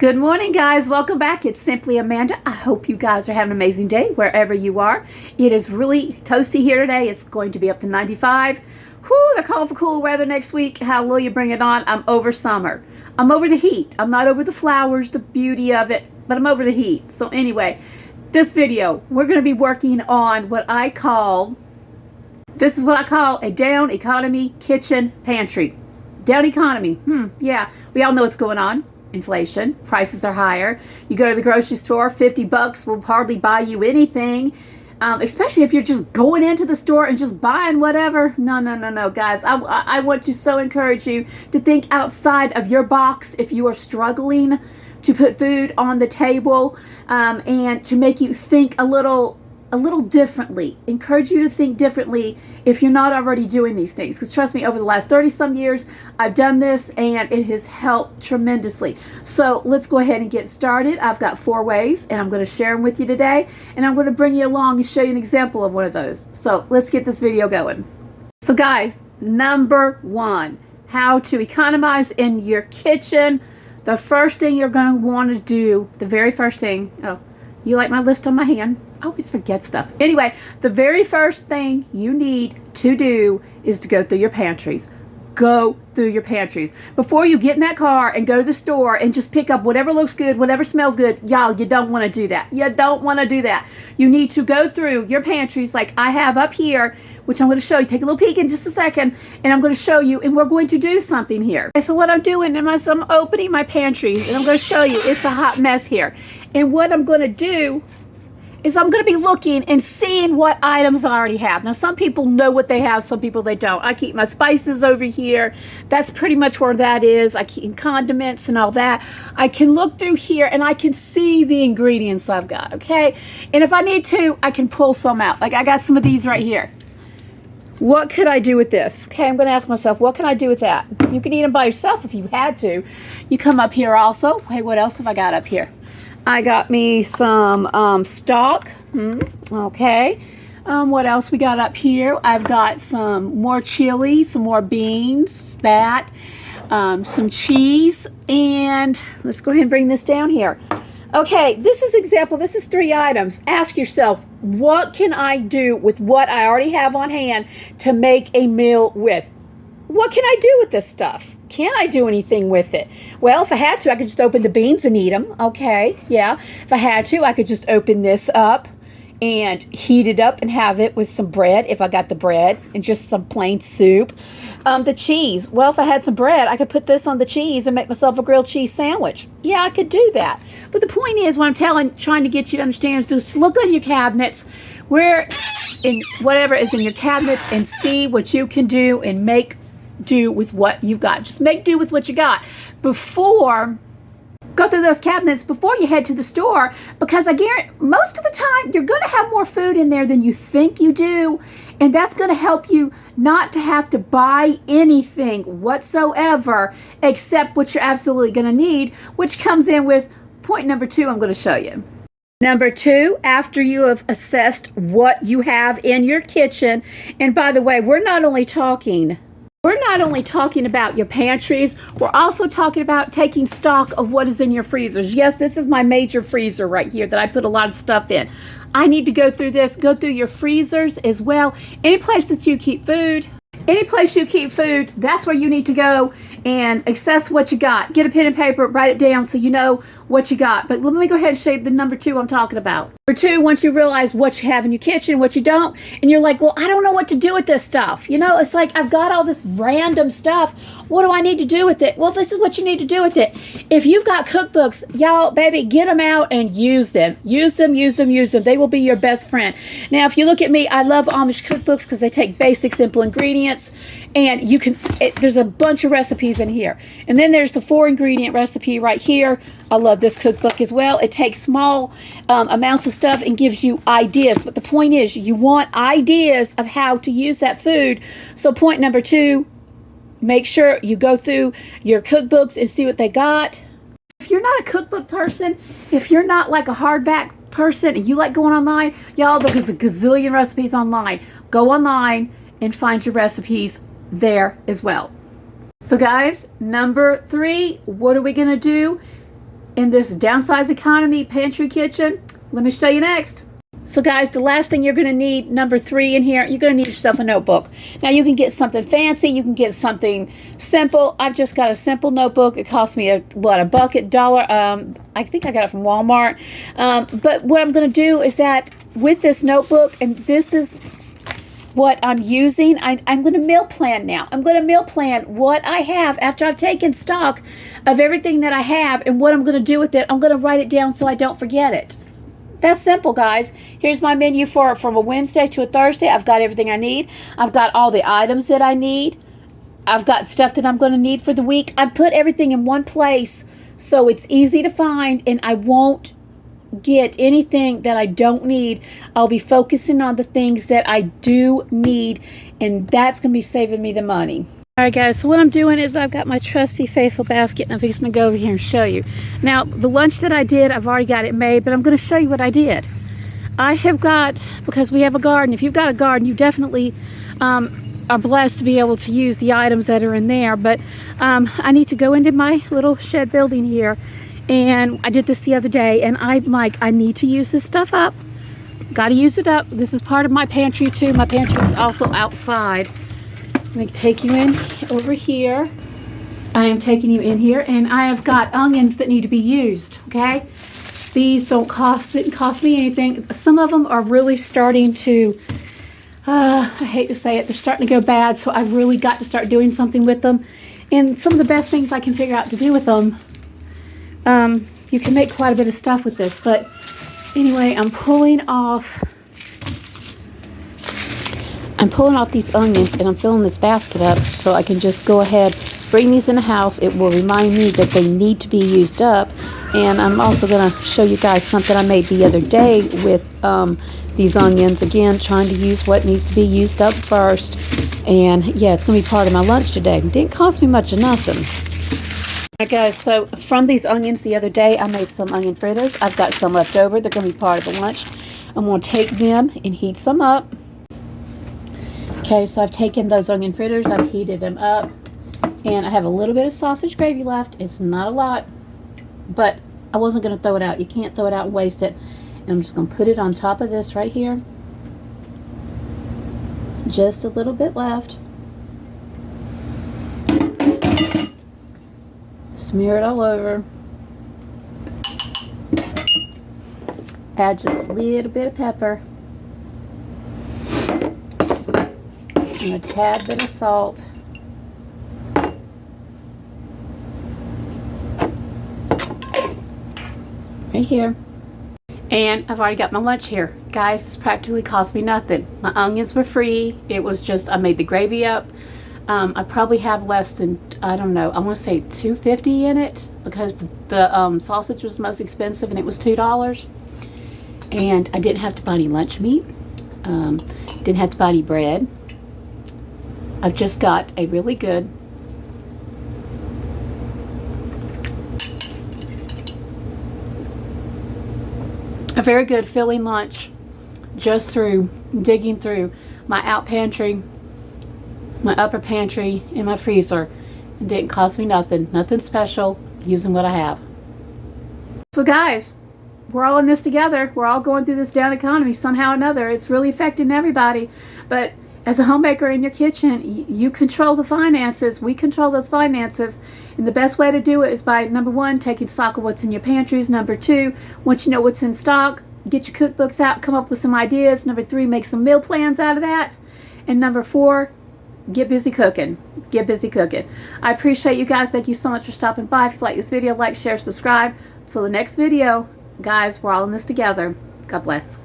Good morning, guys. Welcome back. It's Simply Amanda. I hope you guys are having an amazing day wherever you are. It is really toasty here today. It's going to be up to 95. Whew, they're calling for cool weather next week. Hallelujah, bring it on. I'm over summer. I'm over the heat. I'm not over the flowers, the beauty of it, but I'm over the heat. So anyway, this video, we're going to be working on this is what I call a down economy kitchen pantry. Down economy. Yeah, we all know what's going on. Inflation, prices are higher. You go to the grocery store, 50 bucks will hardly buy you anything, especially if you're just going into the store and just buying whatever. No, guys. I want to so encourage you to think outside of your box if you are struggling to put food on the table, and to make you think a little differently. Encourage you to think differently if you're not already doing these things. Because trust me, over the last 30 some years, I've done this and it has helped tremendously. So let's go ahead and get started. I've got 4 ways and I'm going to share them with you today. And I'm going to bring you along and show you an example of one of those. So let's get this video going. So guys, number 1, how to economize in your kitchen. The first thing you're going to want to do, the very first thing, oh, you like my list on my hand? I always forget stuff. Anyway, the very first thing you need to do is to go through your pantries. Go through your pantries. Before you get in that car and go to the store and just pick up whatever looks good, whatever smells good, y'all, you don't want to do that. You don't want to do that. You need to go through your pantries like I have up here, which I'm going to show you. Take a little peek in just a second, and I'm going to show you, and we're going to do something here. Okay, so what I'm doing is I'm opening my pantries, and I'm going to show you it's a hot mess here. And what I'm going to do is I'm going to be looking and seeing what items I already have. Now, some people know what they have, some people they don't. I keep my spices over here. That's pretty much where that is. I keep condiments and all that. I can look through here and I can see the ingredients I've got, okay? And if I need to, I can pull some out. Like I got some of these right here. What could I do with this? Okay, I'm going to ask myself, what can I do with that? You can eat them by yourself if you had to. You come up here also. Hey, what else have I got up here? I got me some stock. Okay. What else we got up here? I've got some more chili, some more beans, some cheese, and let's go ahead and bring this down here. Okay, this is example. This is 3 items. Ask yourself, what can I do with what I already have on hand to make a meal with? What can I do with this stuff? Can I do anything with it? Well, if I had to, I could just open the beans and eat them. Okay, yeah. If I had to, I could just open this up and heat it up and have it with some bread, if I got the bread, and just some plain soup. The cheese. Well, if I had some bread, I could put this on the cheese and make myself a grilled cheese sandwich. Yeah, I could do that. But the point is, what I'm trying to get you to understand is just look at your cabinets, whatever is in your cabinets, and see what you can do and make do with what you've got. Just make do with what you got. Go through those cabinets before you head to the store, because I guarantee most of the time you're going to have more food in there than you think you do, and that's going to help you not to have to buy anything whatsoever except what you're absolutely going to need, which comes in with point number 2 I'm going to show you. Number 2, after you have assessed what you have in your kitchen, and by the way, we're not only talking about your pantries, we're also talking about taking stock of what is in your freezers. Yes, this is my major freezer right here that I put a lot of stuff in. I need to go through your freezers as well. Any place that you keep food, that's where you need to go and assess what you got. Get a pen and paper, write it down so you know what you got. But let me go ahead and show you the number 2 I'm talking about. Number 2, once you realize what you have in your kitchen, what you don't, and you're like, well, I don't know what to do with this stuff. You know, it's like I've got all this random stuff. What do I need to do with it? Well, this is what you need to do with it. If you've got cookbooks, y'all, baby, get them out and use them. Use them. They will be your best friend. Now, if you look at me, I love Amish cookbooks because they take basic, simple ingredients, and there's a bunch of recipes in here. And then there's the 4-ingredient recipe right here. I love this cookbook as well. It takes small amounts of stuff and gives you ideas. But the point is, you want ideas of how to use that food. So point number 2, make sure you go through your cookbooks and see what they got. If you're not a cookbook person, if you're not like a hardback person and you like going online, y'all, there's a gazillion recipes online. Go online and find your recipes there as well. So guys, number 3, what are we going to do? in this downsized economy pantry kitchen? Let me show you next. So guys, the last thing you're going to need, number 3 in here, you're going to need yourself a notebook. Now you can get something fancy, you can get something simple. I've just got a simple notebook. It cost me $1, I think I got it from Walmart. But what I'm going to do is that with this notebook, and this is what I'm using, I'm going to meal plan now. I'm going to meal plan what I have after I've taken stock of everything that I have and what I'm going to do with it. I'm going to write it down so I don't forget it. That's simple, guys. Here's my menu from a Wednesday to a Thursday. I've got everything I need. I've got all the items that I need. I've got stuff that I'm going to need for the week. I put everything in one place so it's easy to find, and I won't get anything that I don't need. I'll be focusing on the things that I do need, and that's going to be saving me the money. Alright guys, so what I'm doing is I've got my trusty faithful basket, and I'm fixing to go over here and show you. Now, the lunch that I did, I've already got it made, but I'm going to show you what I did. I have got, because we have a garden, if you've got a garden, you definitely are blessed to be able to use the items that are in there, but I need to go into my little shed building here, and I did this the other day, and I'm like, I need to use this stuff up. Got to use it up. This is part of my pantry too. My pantry is also outside. Let me take you in over here. I am taking you in here, and I have got onions that need to be used, okay? These didn't cost me anything. Some of them are really starting to, I hate to say it, they're starting to go bad, so I really got to start doing something with them. And some of the best things I can figure out to do with them, you can make quite a bit of stuff with this, but anyway, I'm pulling off these onions, and I'm filling this basket up so I can just go ahead, bring these in the house. It will remind me that they need to be used up. And I'm also going to show you guys something I made the other day with these onions. Again, trying to use what needs to be used up first. And yeah, it's going to be part of my lunch today. It didn't cost me much of nothing. Alright guys, so from these onions the other day, I made some onion fritters. I've got some left over. They're going to be part of the lunch. I'm going to take them and heat some up. Okay, so I've taken those onion fritters, I've heated them up, and I have a little bit of sausage gravy left. It's not a lot, but I wasn't going to throw it out. You can't throw it out and waste it. And I'm just going to put it on top of this right here. Just a little bit left. Smear it all over. Add just a little bit of pepper. And a tad bit of salt. Right here. And I've already got my lunch here. Guys, this practically cost me nothing. My onions were free. It was just, I made the gravy up. I probably have less than, I don't know, I want to say $2.50 in it, because the sausage was most expensive and it was $2. And I didn't have to buy any lunch meat. Didn't have to buy any bread. I've just got a really good very good filling lunch just through digging through my out pantry, my upper pantry, and my freezer. It didn't cost me nothing special, using what I have. So guys, we're all in this together. We're all going through this down economy somehow or another. It's really affecting everybody, but as a homemaker in your kitchen, you control the finances. We control those finances. And the best way to do it is by, number 1, taking stock of what's in your pantries. Number 2, once you know what's in stock, get your cookbooks out, come up with some ideas. Number 3, make some meal plans out of that. And number 4, get busy cooking. Get busy cooking. I appreciate you guys. Thank you so much for stopping by. If you like this video, like, share, subscribe. Until the next video, guys, we're all in this together. God bless.